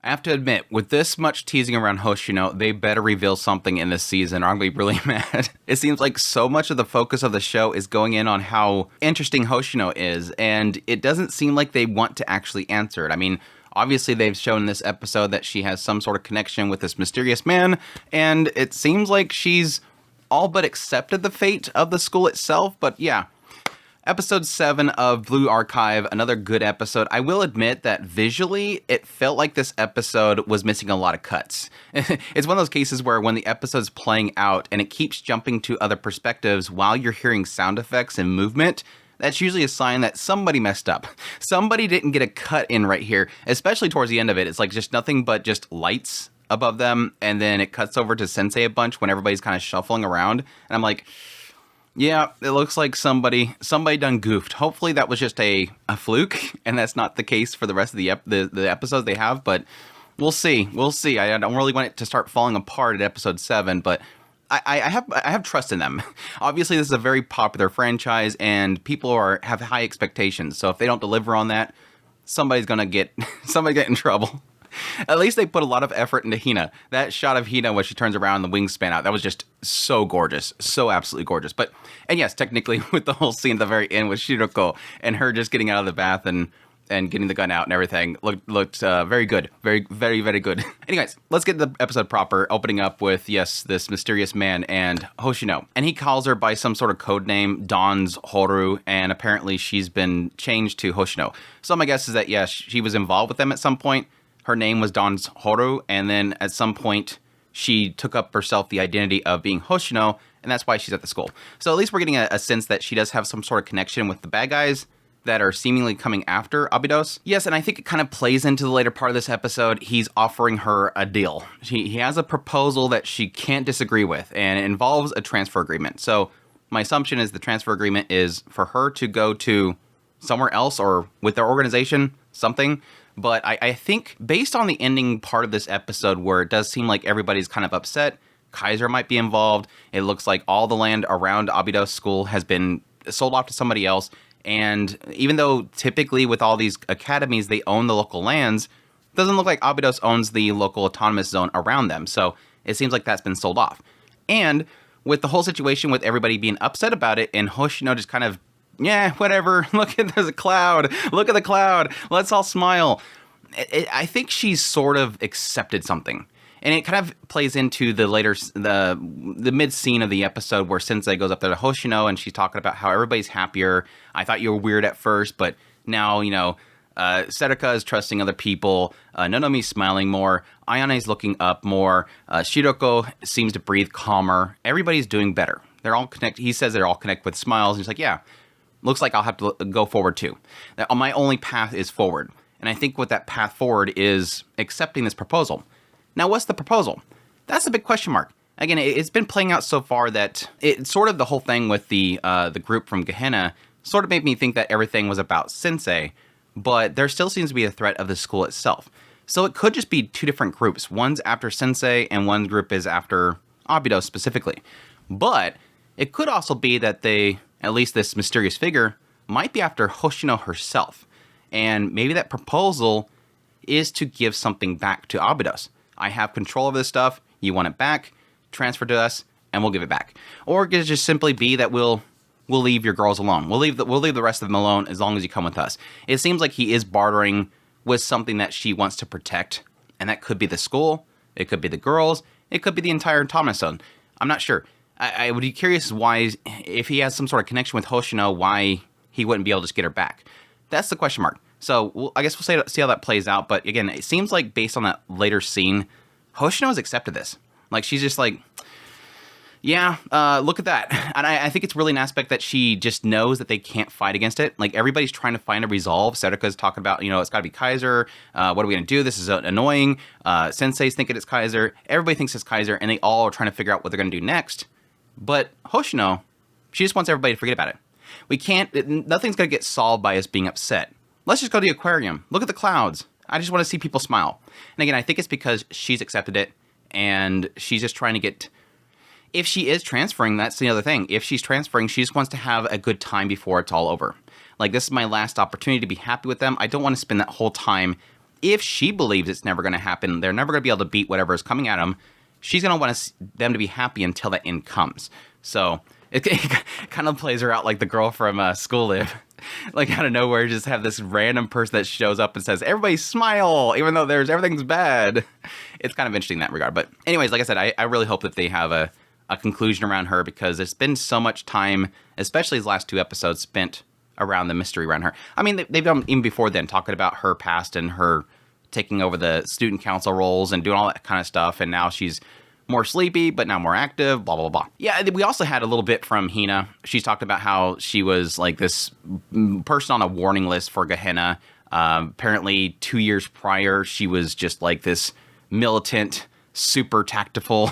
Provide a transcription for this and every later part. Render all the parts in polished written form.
I have to admit, with this much teasing around Hoshino, they better reveal something in this season or I'm going to be really mad. It seems like so much of the focus of the show is going in on how interesting Hoshino is, and it doesn't seem like they want to actually answer it. I mean, obviously they've shown in this episode that she has some sort of connection with this mysterious man, and it seems like she's all but accepted the fate of the school itself, but yeah. Episode 7 of Blue Archive, another good episode. I will admit that visually, it felt like this episode was missing a lot of cuts. It's one of those cases where when the episode's playing out and it keeps jumping to other perspectives while you're hearing sound effects and movement, that's usually a sign that somebody messed up. Somebody didn't get a cut in right here, especially towards the end of it. It's like just nothing but just lights above them, and then it cuts over to Sensei a bunch when everybody's kind of shuffling around, and I'm like, yeah, it looks like somebody done goofed. Hopefully that was just a fluke, and that's not the case for the rest of the episodes they have, but we'll see. We'll see. I don't really want it to start falling apart at episode 7, but I have trust in them. Obviously, this is a very popular franchise, and people have high expectations, so if they don't deliver on that, somebody's gonna get in trouble. At least they put a lot of effort into Hina. That shot of Hina when she turns around and the wings span out, that was just so gorgeous. So absolutely gorgeous. And yes, technically with the whole scene at the very end with Shiroko and her just getting out of the bath and getting the gun out and everything looked very good. Very, very, very good. Anyways, let's get to the episode proper, opening up with, yes, this mysterious man and Hoshino. And he calls her by some sort of code name, Dawn's Horu, and apparently she's been changed to Hoshino. So my guess is that, yes, she was involved with them at some point. Her name was Dawn's Horu, and then at some point, she took up herself the identity of being Hoshino, and that's why she's at the school. So at least we're getting a sense that she does have some sort of connection with the bad guys that are seemingly coming after Abydos. Yes, and I think it kind of plays into the later part of this episode. He's offering her a deal. He has a proposal that she can't disagree with, and it involves a transfer agreement. So my assumption is the transfer agreement is for her to go to somewhere else or with their organization, something. But I think based on the ending part of this episode where it does seem like everybody's kind of upset, Kaiser might be involved. It looks like all the land around Abydos School has been sold off to somebody else. And even though typically with all these academies, they own the local lands, it doesn't look like Abydos owns the local autonomous zone around them. So it seems like that's been sold off. And with the whole situation with everybody being upset about it and Hoshino just kind of, yeah, whatever. There's a cloud. Look at the cloud. Let's all smile. I think she's sort of accepted something. And it kind of plays into the mid scene of the episode where Sensei goes up there to Hoshino and she's talking about how everybody's happier. I thought you were weird at first, but now, Serika is trusting other people. Nonomi's smiling more. Ayane's looking up more. Shiroko seems to breathe calmer. Everybody's doing better. They're all connected. He says they're all connected with smiles. And he's like, yeah. Looks like I'll have to go forward too. That my only path is forward. And I think what that path forward is accepting this proposal. Now, what's the proposal? That's a big question mark. Again, it's been playing out so far that it's sort of the whole thing with the group from Gehenna sort of made me think that everything was about Sensei, but there still seems to be a threat of the school itself. So it could just be two different groups. One's after Sensei and one group is after Abydos specifically. But it could also be that at least this mysterious figure, might be after Hoshino herself. And maybe that proposal is to give something back to Abydos. I have control of this stuff, you want it back, transfer to us, and we'll give it back. Or it could just simply be that we'll leave your girls alone. We'll leave the rest of them alone as long as you come with us. It seems like he is bartering with something that she wants to protect. And that could be the school, it could be the girls, it could be the entire autonomous zone. I'm not sure. I would be curious why, if he has some sort of connection with Hoshino, why he wouldn't be able to just get her back. That's the question mark. So I guess we'll see how that plays out. But again, it seems like based on that later scene, Hoshino has accepted this. Like, she's just like, yeah, look at that. And I think it's really an aspect that she just knows that they can't fight against it. Like, everybody's trying to find a resolve. Serika's talking about, it's got to be Kaiser. What are we going to do? This is annoying. Sensei's thinking it's Kaiser. Everybody thinks it's Kaiser. And they all are trying to figure out what they're going to do next. But Hoshino, she just wants everybody to forget about it. Nothing's going to get solved by us being upset. Let's just go to the aquarium. Look at the clouds. I just want to see people smile. And again, I think it's because she's accepted it and she's just trying to get... If she is transferring, that's the other thing. If she's transferring, she just wants to have a good time before it's all over. Like, this is my last opportunity to be happy with them. I don't want to spend that whole time if she believes it's never going to happen, they're never going to be able to beat whatever is coming at them, she's going to want them to be happy until the end comes. So it kind of plays her out like the girl from School Live. Like out of nowhere, just have this random person that shows up and says, everybody smile, even though everything's bad. It's kind of interesting in that regard. But anyways, like I said, I really hope that they have a conclusion around her, because there's been so much time, especially these last 2 episodes, spent around the mystery around her. I mean, they've done even before then, talking about her past and her taking over the student council roles and doing all that kind of stuff. And now she's more sleepy, but now more active, blah, blah, blah. Yeah, we also had a little bit from Hina. She's talked about how she was like this person on a warning list for Gehenna. Apparently 2 years prior, she was just like this militant, super tactful,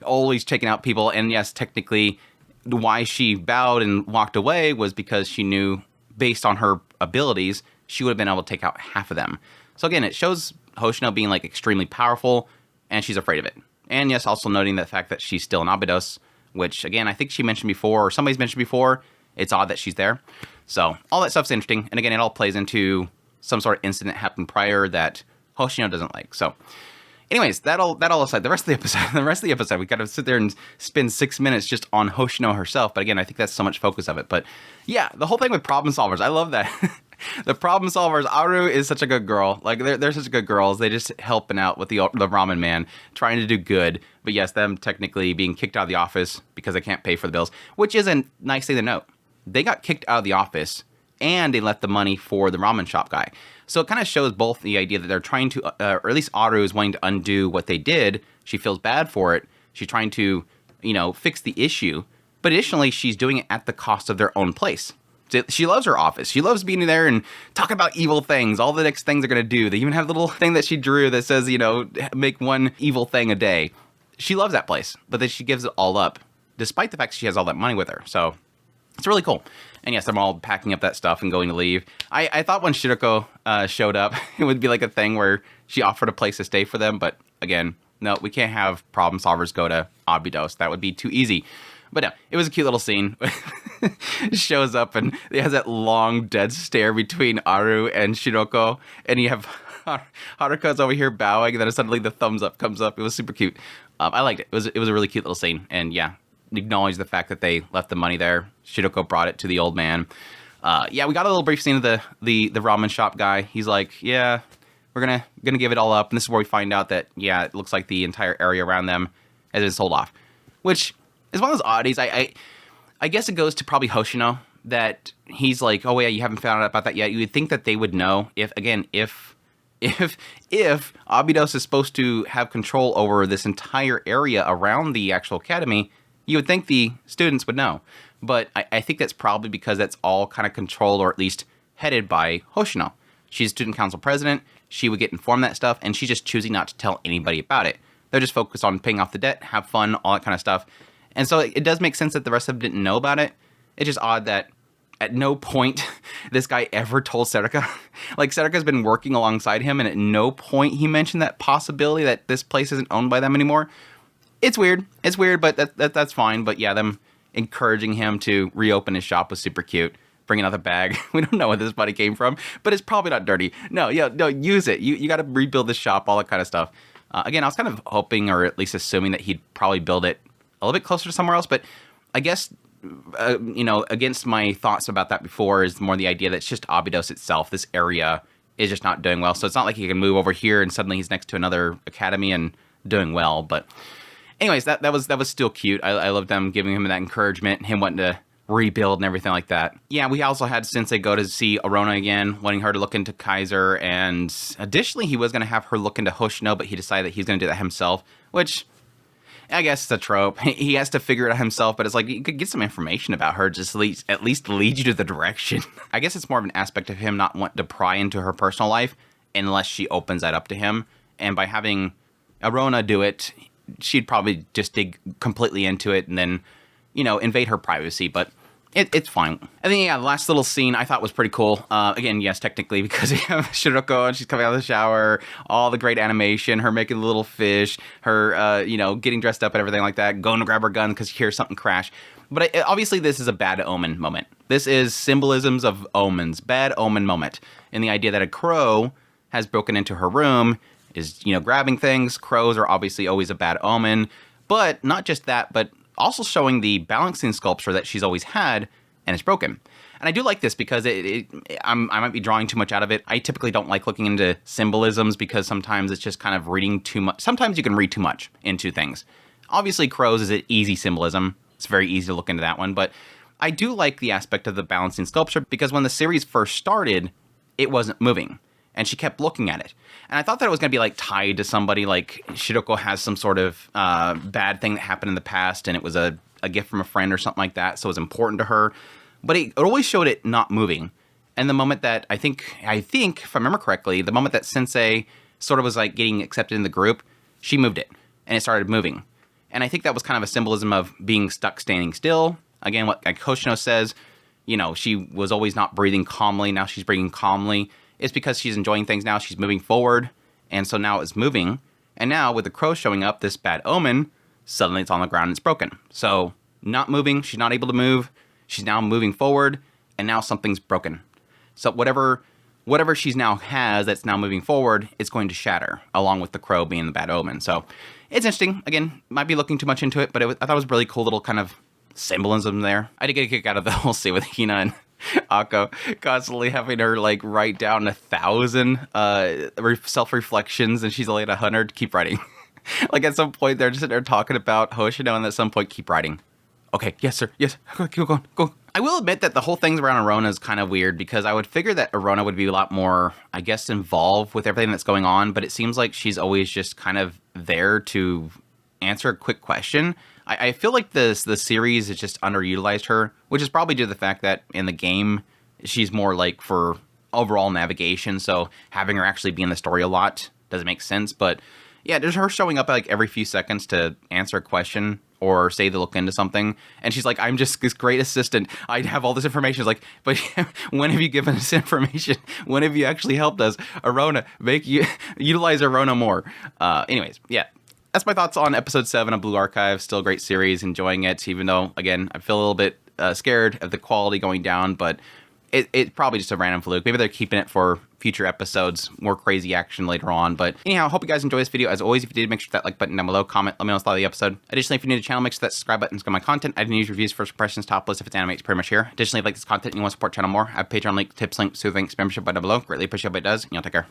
always taking out people. And yes, technically, why she bowed and walked away was because she knew, based on her abilities, she would have been able to take out half of them. So again, it shows Hoshino being like extremely powerful, and she's afraid of it. And yes, also noting the fact that she's still in Abydos, which again, I think she mentioned before, or somebody's mentioned before. It's odd that she's there. So all that stuff's interesting. And again, it all plays into some sort of incident happened prior that Hoshino doesn't like. So anyways, that all aside, the rest of the episode, we got to sit there and spend 6 minutes just on Hoshino herself. But again, I think that's so much focus of it. But yeah, the whole thing with problem solvers, I love that. The problem solvers, Aru is such a good girl. Like, they're such good girls. They just helping out with the ramen man, trying to do good. But yes, them technically being kicked out of the office because they can't pay for the bills, which is a nice thing to note. They got kicked out of the office, and they left the money for the ramen shop guy. So it kind of shows both the idea that they're trying to, or at least Aru is wanting to undo what they did. She feels bad for it. She's trying to, fix the issue. But additionally, she's doing it at the cost of their own place. She loves her office. She loves being there and talking about evil things, all the next things they're going to do. They even have a little thing that she drew that says, make one evil thing a day. She loves that place, but then she gives it all up, despite the fact she has all that money with her. So it's really cool. And yes, I'm all packing up that stuff and going to leave. I thought when Shiroko showed up, it would be like a thing where she offered a place to stay for them. But again, no, we can't have problem solvers go to Abydos. That would be too easy. But no, it was a cute little scene. Shows up and it has that long dead stare between Aru and Shiroko. And you have Haruka's over here bowing, and then suddenly the thumbs up comes up. It was super cute. I liked it. It was a really cute little scene. And yeah, acknowledge the fact that they left the money there. Shiroko brought it to the old man. Yeah, we got a little brief scene of the ramen shop guy. He's like, yeah, we're gonna give it all up. And this is where we find out that, yeah, it looks like the entire area around them has been sold off. Which is one of those oddities. I guess it goes to probably Hoshino, that he's like, oh yeah, you haven't found out about that yet. You would think that they would know if Abydos is supposed to have control over this entire area around the actual academy, you would think the students would know. But I think that's probably because that's all kind of controlled, or at least headed by Hoshino. She's student council president. She would get informed that stuff, and she's just choosing not to tell anybody about it. They're just focused on paying off the debt, have fun, all that kind of stuff. And so it does make sense that the rest of them didn't know about it. It's just odd that at no point this guy ever told Serika. Like, Serika's been working alongside him, and at no point he mentioned that possibility that this place isn't owned by them anymore. It's weird. It's weird, but that's fine. But yeah, them encouraging him to reopen his shop was super cute. Bring another bag. We don't know where this money came from, but it's probably not dirty. No, use it. You got to rebuild the shop, all that kind of stuff. Again, I was kind of hoping, or at least assuming, that he'd probably build it a little bit closer to somewhere else, but I guess, against my thoughts about that before is more the idea that it's just Abydos itself. This area is just not doing well, so it's not like he can move over here and suddenly he's next to another academy and doing well. But anyways, that was still cute. I loved them giving him that encouragement, him wanting to rebuild and everything like that. Yeah, we also had Sensei go to see Arona again, wanting her to look into Kaiser, and additionally he was going to have her look into Hoshino, but he decided that he's going to do that himself, which I guess it's a trope. He has to figure it out himself, but it's like, you could get some information about her, just at least lead you to the direction. I guess it's more of an aspect of him not wanting to pry into her personal life unless she opens that up to him. And by having Arona do it, she'd probably just dig completely into it and then, invade her privacy. But it's fine. I think, yeah, the last little scene I thought was pretty cool. Again, yes, technically, because you have Shiroko and she's coming out of the shower, all the great animation, her making the little fish, her, getting dressed up and everything like that, going to grab her gun because she hears something crash. But obviously, this is a bad omen moment. This is symbolisms of omens, bad omen moment. And the idea that a crow has broken into her room, is, grabbing things. Crows are obviously always a bad omen. But not just that, but also showing the balancing sculpture that she's always had, and it's broken. And I do like this because I might be drawing too much out of it. I typically don't like looking into symbolisms because sometimes it's just kind of reading too much. Sometimes you can read too much into things. Obviously, crows is an easy symbolism. It's very easy to look into that one. But I do like the aspect of the balancing sculpture because when the series first started, it wasn't moving. And she kept looking at it. And I thought that it was going to be like tied to somebody, like Shiroko has some sort of bad thing that happened in the past and it was a gift from a friend or something like that. So it was important to her. But it always showed it not moving. And the moment that, I think, if I remember correctly, the moment that Sensei sort of was like getting accepted in the group, she moved it. And it started moving. And I think that was kind of a symbolism of being stuck standing still. Again, what like Hoshino says, she was always not breathing calmly. Now she's breathing calmly. It's because she's enjoying things now. She's moving forward. And so now it's moving. And now with the crow showing up, this bad omen, suddenly it's on the ground and it's broken. So not moving. She's not able to move. She's now moving forward. And now something's broken. So whatever she's now has that's now moving forward, it's going to shatter, along with the crow being the bad omen. So it's interesting. Again, might be looking too much into it, but I thought it was a really cool little kind of symbolism there. I did get a kick out of the whole scene with Hina and Akko constantly having her like write down 1,000 self-reflections, and she's only at 100. Keep writing. Like at some point they're just sitting there talking about Hoshino, and at some point keep writing. Okay, yes sir, yes, keep going, go. I will admit that the whole things around Arona is kind of weird because I would figure that Arona would be a lot more, I guess, involved with everything that's going on, but it seems like she's always just kind of there to answer a quick question. I feel like the series has just underutilized her, which is probably due to the fact that in the game, she's more like for overall navigation, so having her actually be in the story a lot doesn't make sense, but yeah, there's her showing up like every few seconds to answer a question or say to look into something, and she's like, I'm just this great assistant, I have all this information. It's like, but when have you given us information? When have you actually helped us? Arona, utilize Arona more. Anyways, yeah. That's my thoughts on episode 7 of Blue Archive. Still a great series, enjoying it, even though, again, I feel a little bit scared of the quality going down, but it's probably just a random fluke. Maybe they're keeping it for future episodes, more crazy action later on. But anyhow, I hope you guys enjoy this video. As always, if you did, make sure to hit that like button down below, comment, let me know what you thought of the episode. Additionally, if you're new to the channel, make sure that subscribe button is on my content. I do news, reviews, first impressions, top list if it's anime, it's pretty much here. Additionally, if you like this content and you want to support the channel more, I have Patreon link, tips link, soothing, membership button down below. Greatly appreciate what it does, and y'all take care.